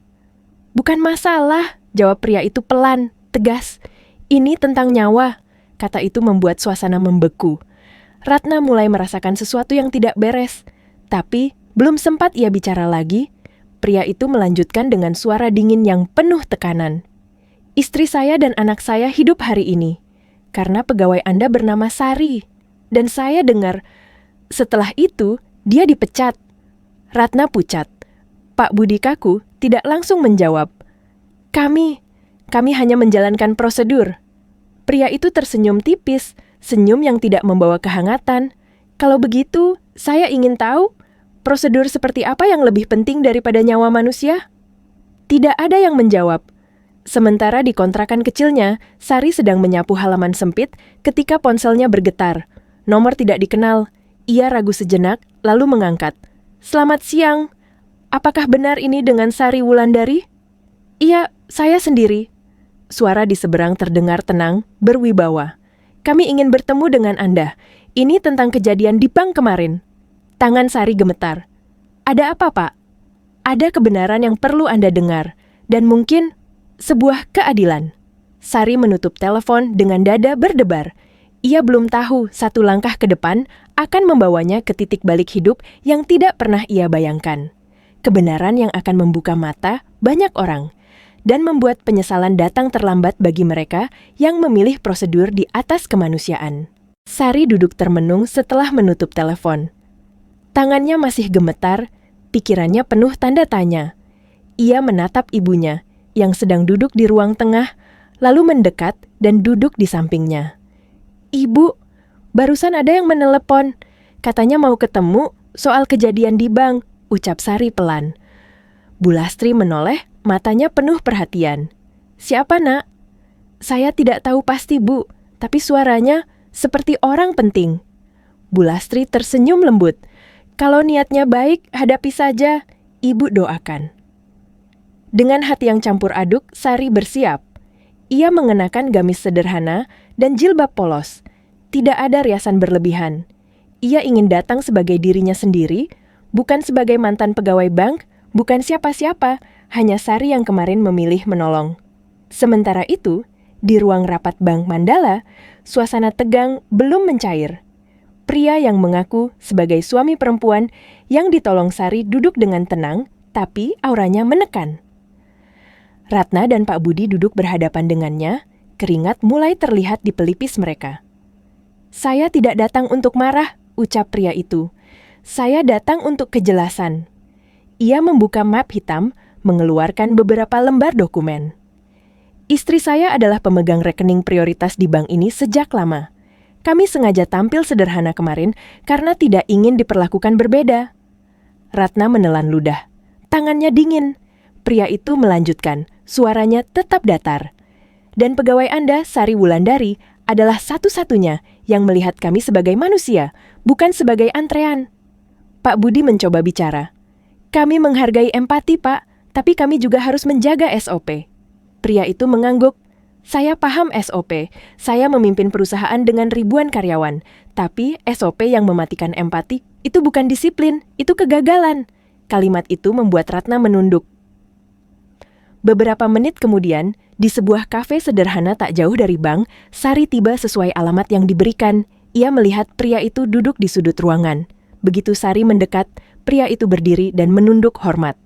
"Bukan masalah," jawab pria itu pelan, tegas. "Ini tentang nyawa." Kata itu membuat suasana membeku. Ratna mulai merasakan sesuatu yang tidak beres. Tapi belum sempat ia bicara lagi, pria itu melanjutkan dengan suara dingin yang penuh tekanan. "Istri saya dan anak saya hidup hari ini karena pegawai Anda bernama Sari. Dan saya dengar setelah itu dia dipecat." Ratna pucat. Pak Budi kaku tidak langsung menjawab. Kami hanya menjalankan prosedur." Pria itu tersenyum tipis, senyum yang tidak membawa kehangatan. "Kalau begitu, saya ingin tahu, prosedur seperti apa yang lebih penting daripada nyawa manusia?" Tidak ada yang menjawab. Sementara di kontrakan kecilnya, Sari sedang menyapu halaman sempit ketika ponselnya bergetar. Nomor tidak dikenal. Ia ragu sejenak, lalu mengangkat. "Selamat siang. Apakah benar ini dengan Sari Wulandari?" "Iya, saya sendiri." Suara di seberang terdengar tenang, berwibawa. "Kami ingin bertemu dengan Anda. Ini tentang kejadian di bank kemarin." Tangan Sari gemetar. "Ada apa, Pak?" "Ada kebenaran yang perlu Anda dengar, dan mungkin sebuah keadilan." Sari menutup telepon dengan dada berdebar. Ia belum tahu satu langkah ke depan akan membawanya ke titik balik hidup yang tidak pernah ia bayangkan. Kebenaran yang akan membuka mata banyak orang dan membuat penyesalan datang terlambat bagi mereka yang memilih prosedur di atas kemanusiaan. Sari duduk termenung setelah menutup telepon. Tangannya masih gemetar, pikirannya penuh tanda tanya. Ia menatap ibunya yang sedang duduk di ruang tengah, lalu mendekat dan duduk di sampingnya. "Ibu, barusan ada yang menelepon. Katanya mau ketemu soal kejadian di bank," ucap Sari pelan. Bu Lastri menoleh, matanya penuh perhatian. "Siapa, Nak?" "Saya tidak tahu pasti, Bu, tapi suaranya seperti orang penting." Bu Lastri tersenyum lembut. "Kalau niatnya baik, hadapi saja. Ibu doakan." Dengan hati yang campur aduk, Sari bersiap. Ia mengenakan gamis sederhana dan jilbab polos. Tidak ada riasan berlebihan. Ia ingin datang sebagai dirinya sendiri, bukan sebagai mantan pegawai bank, bukan siapa-siapa, hanya Sari yang kemarin memilih menolong. Sementara itu, di ruang rapat Bank Mandala, suasana tegang belum mencair. Pria yang mengaku sebagai suami perempuan yang ditolong Sari duduk dengan tenang, tapi auranya menekan. Ratna dan Pak Budi duduk berhadapan dengannya, keringat mulai terlihat di pelipis mereka. "Saya tidak datang untuk marah," ucap pria itu. "Saya datang untuk kejelasan." Ia membuka map hitam, mengeluarkan beberapa lembar dokumen. "Istri saya adalah pemegang rekening prioritas di bank ini sejak lama. Kami sengaja tampil sederhana kemarin karena tidak ingin diperlakukan berbeda." Ratna menelan ludah. Tangannya dingin. Pria itu melanjutkan, suaranya tetap datar. "Dan pegawai Anda, Sari Wulandari, adalah satu-satunya yang melihat kami sebagai manusia, bukan sebagai antrean." Pak Budi mencoba bicara. "Kami menghargai empati, Pak, tapi kami juga harus menjaga SOP." Pria itu mengangguk. "Saya paham SOP. Saya memimpin perusahaan dengan ribuan karyawan. Tapi SOP yang mematikan empati itu bukan disiplin, itu kegagalan." Kalimat itu membuat Ratna menunduk. Beberapa menit kemudian, di sebuah kafe sederhana tak jauh dari bank, Sari tiba sesuai alamat yang diberikan. Ia melihat pria itu duduk di sudut ruangan. Begitu Sari mendekat, pria itu berdiri dan menunduk hormat.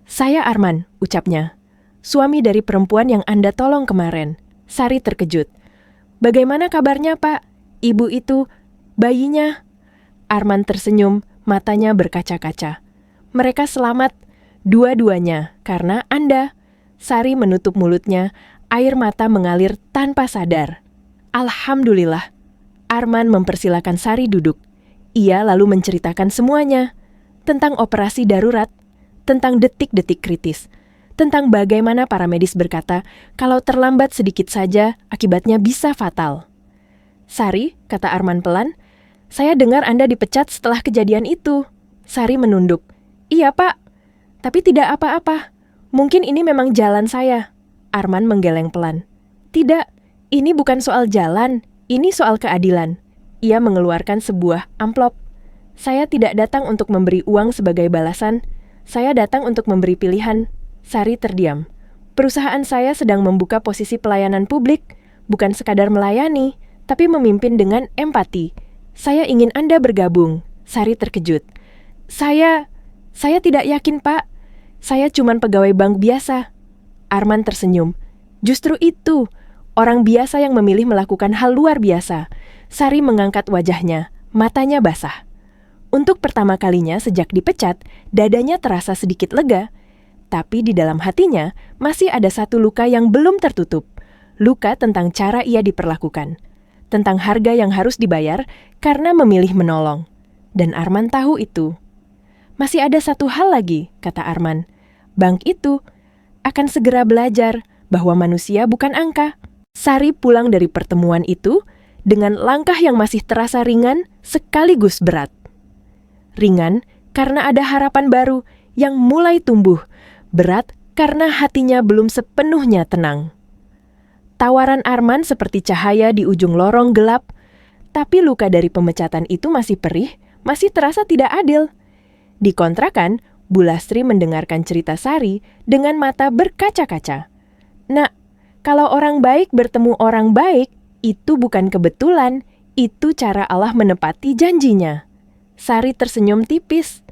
"Saya Arman," ucapnya. "Suami dari perempuan yang Anda tolong kemarin." Sari terkejut. "Bagaimana kabarnya, Pak? Ibu itu, bayinya?" Arman tersenyum, matanya berkaca-kaca. "Mereka selamat, dua-duanya, karena Anda." Sari menutup mulutnya, air mata mengalir tanpa sadar. "Alhamdulillah." Arman mempersilakan Sari duduk. Ia lalu menceritakan semuanya. Tentang operasi darurat, tentang detik-detik kritis, tentang bagaimana para medis berkata kalau terlambat sedikit saja akibatnya bisa fatal. "Sari," kata Arman pelan, "saya dengar Anda dipecat setelah kejadian itu." Sari menunduk. "Iya, Pak. Tapi tidak apa-apa. Mungkin ini memang jalan saya." Arman menggeleng pelan. "Tidak, ini bukan soal jalan, ini soal keadilan." Ia mengeluarkan sebuah amplop. "Saya tidak datang untuk memberi uang sebagai balasan. Saya datang untuk memberi pilihan." Sari terdiam. "Perusahaan saya sedang membuka posisi pelayanan publik, bukan sekadar melayani, tapi memimpin dengan empati. Saya ingin Anda bergabung." Sari terkejut. Saya tidak yakin, Pak. Saya cuman pegawai bank biasa." Arman tersenyum. "Justru itu, orang biasa yang memilih melakukan hal luar biasa." Sari mengangkat wajahnya, matanya basah. Untuk pertama kalinya sejak dipecat, dadanya terasa sedikit lega. Tapi di dalam hatinya masih ada satu luka yang belum tertutup. Luka tentang cara ia diperlakukan. Tentang harga yang harus dibayar karena memilih menolong. Dan Arman tahu itu. "Masih ada satu hal lagi," kata Arman. "Bank itu akan segera belajar bahwa manusia bukan angka." Sari pulang dari pertemuan itu dengan langkah yang masih terasa ringan sekaligus berat. Ringan karena ada harapan baru yang mulai tumbuh, berat karena hatinya belum sepenuhnya tenang. Tawaran Arman seperti cahaya di ujung lorong gelap, tapi luka dari pemecatan itu masih perih, masih terasa tidak adil. Di kontrakan, Bu Lastri mendengarkan cerita Sari dengan mata berkaca-kaca. "Nak, kalau orang baik bertemu orang baik, itu bukan kebetulan, Itu cara Allah menepati janjinya. Sari tersenyum tipis.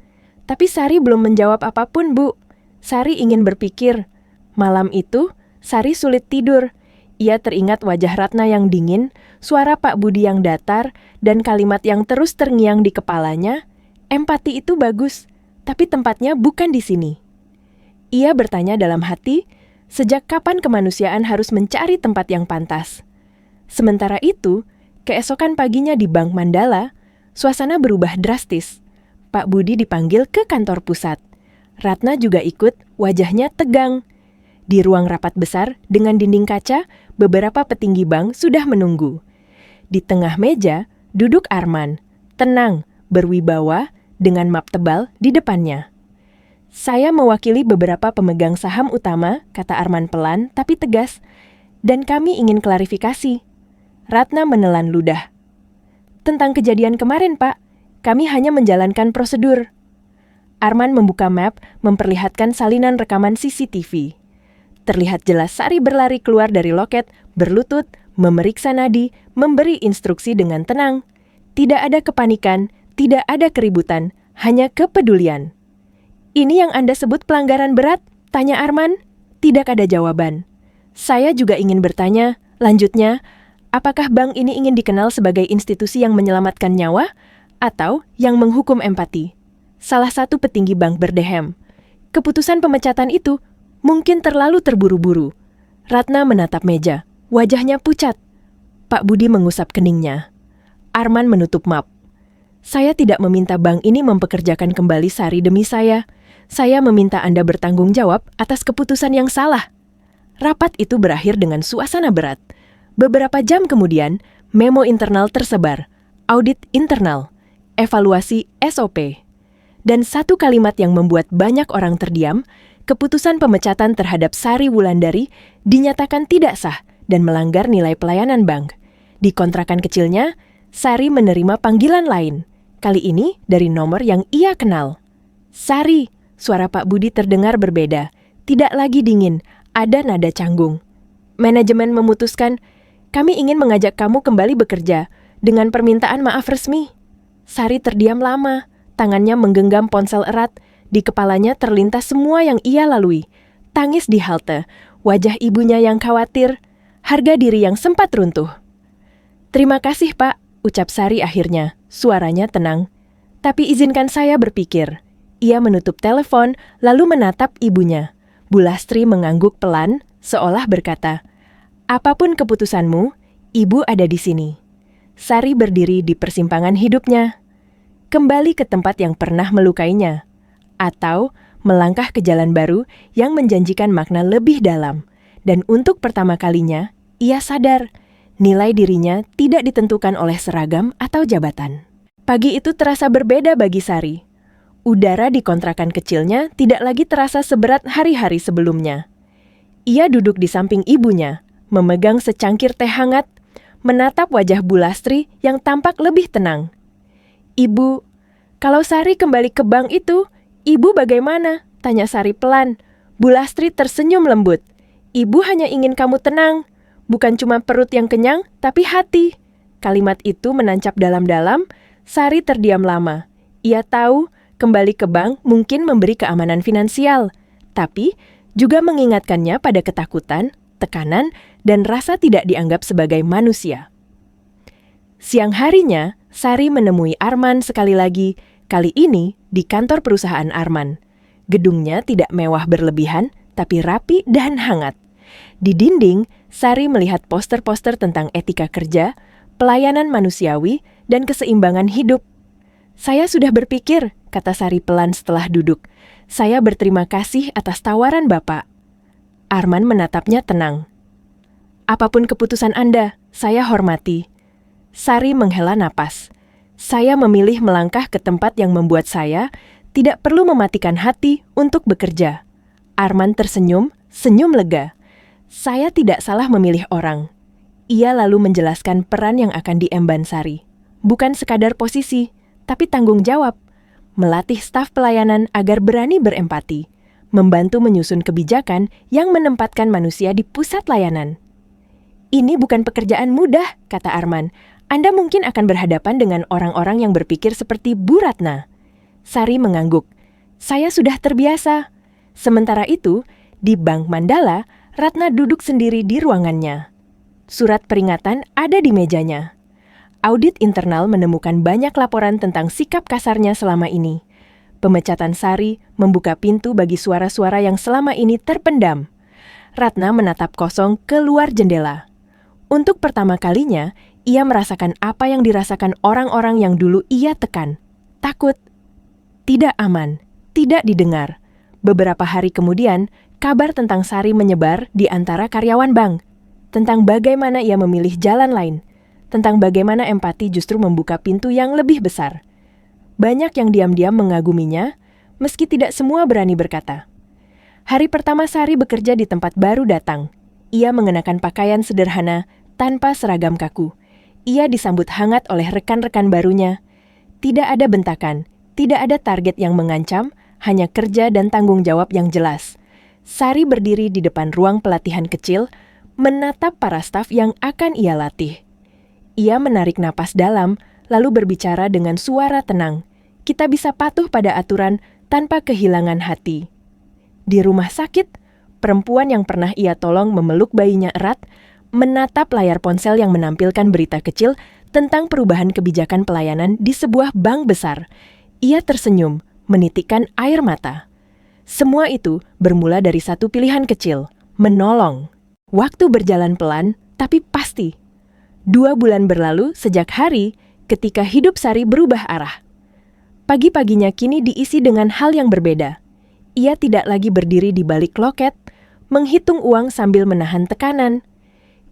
Tapi Sari belum menjawab apapun, Bu. Sari ingin berpikir. Malam itu, Sari sulit tidur. Ia teringat wajah Ratna yang dingin, suara Pak Budi yang datar, dan kalimat yang terus terngiang di kepalanya. Empati itu bagus, tapi tempatnya bukan di sini. Ia bertanya dalam hati, sejak kapan kemanusiaan harus mencari tempat yang pantas? Sementara itu, keesokan paginya di Bank Mandala, suasana berubah drastis. Pak Budi dipanggil ke kantor pusat. Ratna juga ikut, wajahnya tegang. Di ruang rapat besar dengan dinding kaca, beberapa petinggi bank sudah menunggu. Di tengah meja, duduk Arman, tenang, berwibawa, dengan map tebal di depannya. Saya mewakili beberapa pemegang saham utama, kata Arman pelan tapi tegas, dan kami ingin klarifikasi. Ratna menelan ludah. Tentang kejadian kemarin, Pak, kami hanya menjalankan prosedur. Arman membuka map, memperlihatkan salinan rekaman CCTV. Terlihat jelas Sari berlari keluar dari loket, berlutut, memeriksa nadi, memberi instruksi dengan tenang. Tidak ada kepanikan, tidak ada keributan, hanya kepedulian. Ini yang Anda sebut pelanggaran berat? Tanya Arman. Tidak ada jawaban. Saya juga ingin bertanya, lanjutnya, apakah bank ini ingin dikenal sebagai institusi yang menyelamatkan nyawa atau yang menghukum empati? Salah satu petinggi bank berdehem. Keputusan pemecatan itu mungkin terlalu terburu-buru. Ratna menatap meja, wajahnya pucat. Pak Budi mengusap keningnya. Arman menutup map. Saya tidak meminta bank ini mempekerjakan kembali Sari demi saya. Saya meminta Anda bertanggung jawab atas keputusan yang salah. Rapat itu berakhir dengan suasana berat. Beberapa jam kemudian, memo internal tersebar. Audit internal. Evaluasi SOP. Dan satu kalimat yang membuat banyak orang terdiam, keputusan pemecatan terhadap Sari Wulandari dinyatakan tidak sah dan melanggar nilai pelayanan bank. Di kontrakan kecilnya, Sari menerima panggilan lain. Kali ini dari nomor yang ia kenal. Sari, suara Pak Budi terdengar berbeda. Tidak lagi dingin, ada nada canggung. Manajemen memutuskan, kami ingin mengajak kamu kembali bekerja dengan permintaan maaf resmi. Sari terdiam lama, tangannya menggenggam ponsel erat. Di kepalanya terlintas semua yang ia lalui. Tangis di halte, wajah ibunya yang khawatir, harga diri yang sempat runtuh. Terima kasih, Pak, ucap Sari akhirnya. Suaranya tenang. Tapi izinkan saya berpikir. Ia menutup telepon, lalu menatap ibunya. Bu Lastri mengangguk pelan, seolah berkata, apapun keputusanmu, ibu ada di sini. Sari berdiri di persimpangan hidupnya. Kembali ke tempat yang pernah melukainya. Atau melangkah ke jalan baru yang menjanjikan makna lebih dalam. Dan untuk pertama kalinya, ia sadar nilai dirinya tidak ditentukan oleh seragam atau jabatan. Pagi itu terasa berbeda bagi Sari. Udara di kontrakan kecilnya tidak lagi terasa seberat hari-hari sebelumnya. Ia duduk di samping ibunya, memegang secangkir teh hangat, menatap wajah Bu Lastri yang tampak lebih tenang. Ibu, kalau Sari kembali ke bank itu, Ibu bagaimana? Tanya Sari pelan. Bu Lastri tersenyum lembut. Ibu hanya ingin kamu tenang. Bukan cuma perut yang kenyang, tapi hati. Kalimat itu menancap dalam-dalam. Sari terdiam lama. Ia tahu kembali ke bank mungkin memberi keamanan finansial, tapi juga mengingatkannya pada ketakutan, tekanan, dan rasa tidak dianggap sebagai manusia. Siang harinya, Sari menemui Arman sekali lagi, kali ini di kantor perusahaan Arman. Gedungnya tidak mewah berlebihan, tapi rapi dan hangat. Di dinding, Sari melihat poster-poster tentang etika kerja, pelayanan manusiawi, dan keseimbangan hidup. Saya sudah berpikir, kata Sari pelan setelah duduk. Saya berterima kasih atas tawaran Bapak. Arman menatapnya tenang. Apapun keputusan Anda, saya hormati. Sari menghela napas. Saya memilih melangkah ke tempat yang membuat saya tidak perlu mematikan hati untuk bekerja. Arman tersenyum, senyum lega. Saya tidak salah memilih orang. Ia lalu menjelaskan peran yang akan diemban Sari. Bukan sekadar posisi, tapi tanggung jawab. Melatih staf pelayanan agar berani berempati. Membantu menyusun kebijakan yang menempatkan manusia di pusat layanan. Ini bukan pekerjaan mudah, kata Arman. Anda mungkin akan berhadapan dengan orang-orang yang berpikir seperti Bu Ratna. Sari mengangguk. Saya sudah terbiasa. Sementara itu, di Bank Mandala, Ratna duduk sendiri di ruangannya. Surat peringatan ada di mejanya. Audit internal menemukan banyak laporan tentang sikap kasarnya selama ini. Pemecatan Sari membuka pintu bagi suara-suara yang selama ini terpendam. Ratna menatap kosong keluar jendela. Untuk pertama kalinya, ia merasakan apa yang dirasakan orang-orang yang dulu ia tekan. Takut, tidak aman, tidak didengar. Beberapa hari kemudian, kabar tentang Sari menyebar di antara karyawan bank. Tentang bagaimana ia memilih jalan lain. Tentang bagaimana empati justru membuka pintu yang lebih besar. Banyak yang diam-diam mengaguminya, meski tidak semua berani berkata. Hari pertama Sari bekerja di tempat baru datang. Ia mengenakan pakaian sederhana tanpa seragam kaku. Ia disambut hangat oleh rekan-rekan barunya. Tidak ada bentakan, tidak ada target yang mengancam, hanya kerja dan tanggung jawab yang jelas. Sari berdiri di depan ruang pelatihan kecil, menatap para staf yang akan ia latih. Ia menarik napas dalam, lalu berbicara dengan suara tenang. Kita bisa patuh pada aturan tanpa kehilangan hati. Di rumah sakit, perempuan yang pernah ia tolong memeluk bayinya erat, menatap layar ponsel yang menampilkan berita kecil tentang perubahan kebijakan pelayanan di sebuah bank besar. Ia tersenyum, menitikkan air mata. Semua itu bermula dari satu pilihan kecil, menolong. Waktu berjalan pelan, tapi pasti. 2 bulan berlalu sejak hari ketika hidup Sari berubah arah. Pagi-paginya kini diisi dengan hal yang berbeda. Ia tidak lagi berdiri di balik loket, menghitung uang sambil menahan tekanan.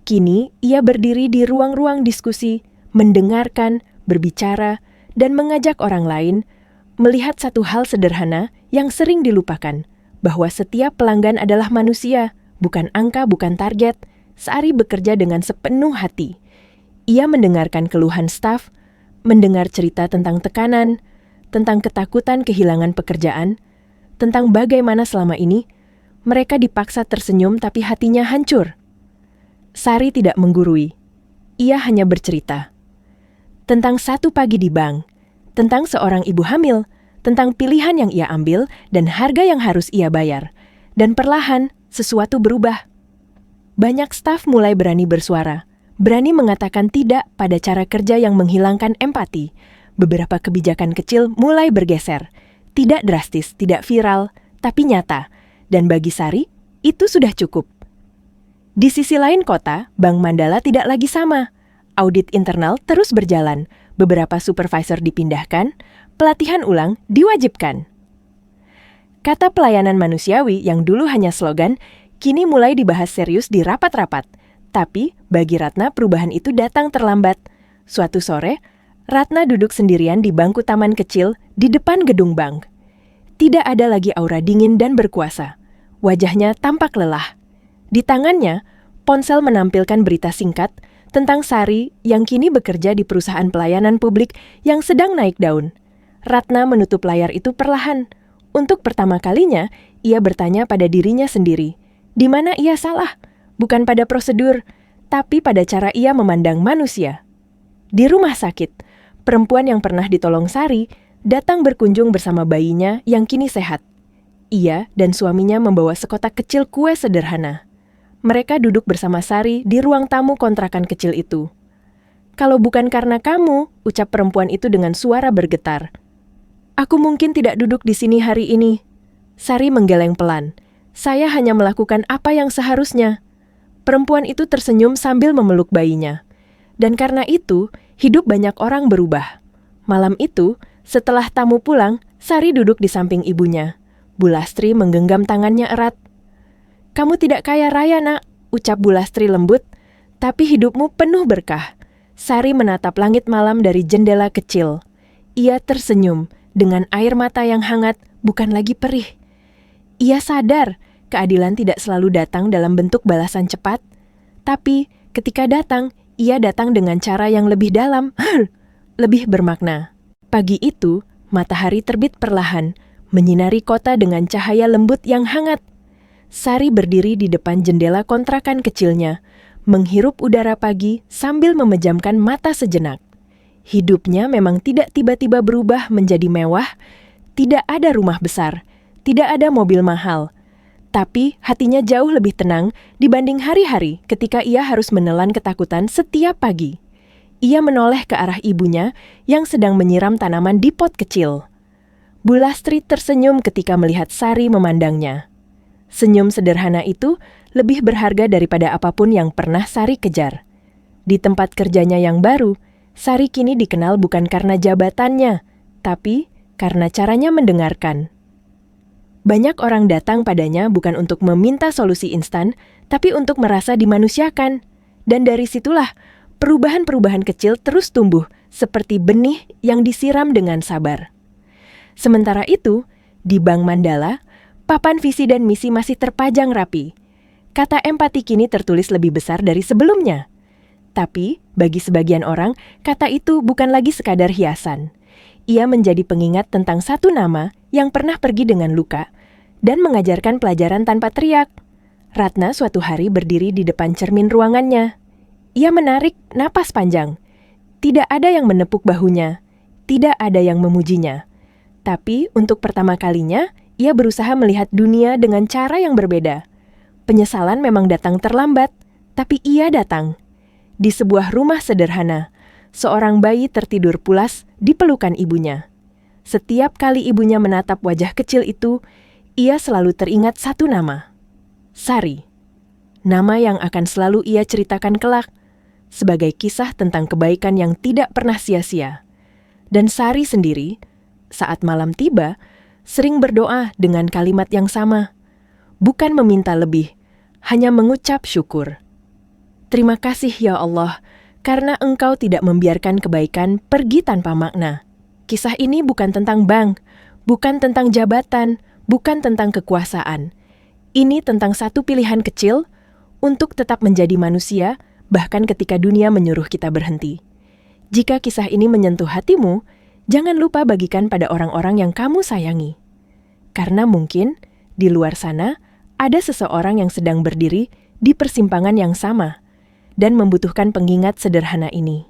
Kini ia berdiri di ruang-ruang diskusi, mendengarkan, berbicara, dan mengajak orang lain melihat satu hal sederhana yang sering dilupakan, bahwa setiap pelanggan adalah manusia, bukan angka, bukan target. Sari bekerja dengan sepenuh hati. Ia mendengarkan keluhan staf, mendengar cerita tentang tekanan, tentang ketakutan kehilangan pekerjaan, tentang bagaimana selama ini mereka dipaksa tersenyum tapi hatinya hancur. Sari tidak menggurui. Ia hanya bercerita. Tentang satu pagi di bank, tentang seorang ibu hamil, tentang pilihan yang ia ambil dan harga yang harus ia bayar. Dan perlahan, sesuatu berubah. Banyak staf mulai berani bersuara. Berani mengatakan tidak pada cara kerja yang menghilangkan empati. Beberapa kebijakan kecil mulai bergeser. Tidak drastis, tidak viral, tapi nyata. Dan bagi Sari, itu sudah cukup. Di sisi lain kota, Bank Mandala tidak lagi sama. Audit internal terus berjalan. Beberapa supervisor dipindahkan, pelatihan ulang diwajibkan. Kata pelayanan manusiawi yang dulu hanya slogan, kini mulai dibahas serius di rapat-rapat. Tapi, bagi Ratna perubahan itu datang terlambat. Suatu sore, Ratna duduk sendirian di bangku taman kecil di depan gedung bank. Tidak ada lagi aura dingin dan berkuasa. Wajahnya tampak lelah. Di tangannya, ponsel menampilkan berita singkat tentang Sari yang kini bekerja di perusahaan pelayanan publik yang sedang naik daun. Ratna menutup layar itu perlahan. Untuk pertama kalinya, ia bertanya pada dirinya sendiri, di mana ia salah? Bukan pada prosedur, tapi pada cara ia memandang manusia. Di rumah sakit, perempuan yang pernah ditolong Sari datang berkunjung bersama bayinya yang kini sehat. Ia dan suaminya membawa sekotak kecil kue sederhana. Mereka duduk bersama Sari di ruang tamu kontrakan kecil itu. "Kalau bukan karena kamu," ucap perempuan itu dengan suara bergetar, "aku mungkin tidak duduk di sini hari ini." Sari menggeleng pelan. "Saya hanya melakukan apa yang seharusnya." Perempuan itu tersenyum sambil memeluk bayinya. Dan karena itu, hidup banyak orang berubah. Malam itu, setelah tamu pulang, Sari duduk di samping ibunya. Bu Lastri menggenggam tangannya erat. "Kamu tidak kaya raya, Nak," ucap Bu Lastri lembut, "tapi hidupmu penuh berkah." Sari menatap langit malam dari jendela kecil. Ia tersenyum dengan air mata yang hangat, bukan lagi perih. Ia sadar keadilan tidak selalu datang dalam bentuk balasan cepat, tapi ketika datang, ia datang dengan cara yang lebih dalam, lebih bermakna. Pagi itu, matahari terbit perlahan, menyinari kota dengan cahaya lembut yang hangat. Sari berdiri di depan jendela kontrakan kecilnya, menghirup udara pagi sambil memejamkan mata sejenak. Hidupnya memang tidak tiba-tiba berubah menjadi mewah, tidak ada rumah besar, tidak ada mobil mahal. Tapi hatinya jauh lebih tenang dibanding hari-hari ketika ia harus menelan ketakutan setiap pagi. Ia menoleh ke arah ibunya yang sedang menyiram tanaman di pot kecil. Bu Lastri tersenyum ketika melihat Sari memandangnya. Senyum sederhana itu lebih berharga daripada apapun yang pernah Sari kejar. Di tempat kerjanya yang baru, Sari kini dikenal bukan karena jabatannya, tapi karena caranya mendengarkan. Banyak orang datang padanya bukan untuk meminta solusi instan, tapi untuk merasa dimanusiakan. Dan dari situlah, perubahan-perubahan kecil terus tumbuh, seperti benih yang disiram dengan sabar. Sementara itu, di Bank Mandala, papan visi dan misi masih terpajang rapi. Kata empati kini tertulis lebih besar dari sebelumnya. Tapi, bagi sebagian orang, kata itu bukan lagi sekadar hiasan. Ia menjadi pengingat tentang satu nama yang pernah pergi dengan luka dan mengajarkan pelajaran tanpa teriak. Ratna suatu hari berdiri di depan cermin ruangannya. Ia menarik napas panjang. Tidak ada yang menepuk bahunya, tidak ada yang memujinya. Tapi untuk pertama kalinya, ia berusaha melihat dunia dengan cara yang berbeda. Penyesalan memang datang terlambat, tapi ia datang. Di sebuah rumah sederhana, seorang bayi tertidur pulas di pelukan ibunya. Setiap kali ibunya menatap wajah kecil itu, ia selalu teringat satu nama. Sari. Nama yang akan selalu ia ceritakan kelak, sebagai kisah tentang kebaikan yang tidak pernah sia-sia. Dan Sari sendiri, saat malam tiba, sering berdoa dengan kalimat yang sama. Bukan meminta lebih, hanya mengucap syukur. Terima kasih ya Allah, karena Engkau tidak membiarkan kebaikan pergi tanpa makna. Kisah ini bukan tentang bank, bukan tentang jabatan, bukan tentang kekuasaan. Ini tentang satu pilihan kecil untuk tetap menjadi manusia, bahkan ketika dunia menyuruh kita berhenti. Jika kisah ini menyentuh hatimu, jangan lupa bagikan pada orang-orang yang kamu sayangi. Karena mungkin di luar sana ada seseorang yang sedang berdiri di persimpangan yang sama dan membutuhkan pengingat sederhana ini.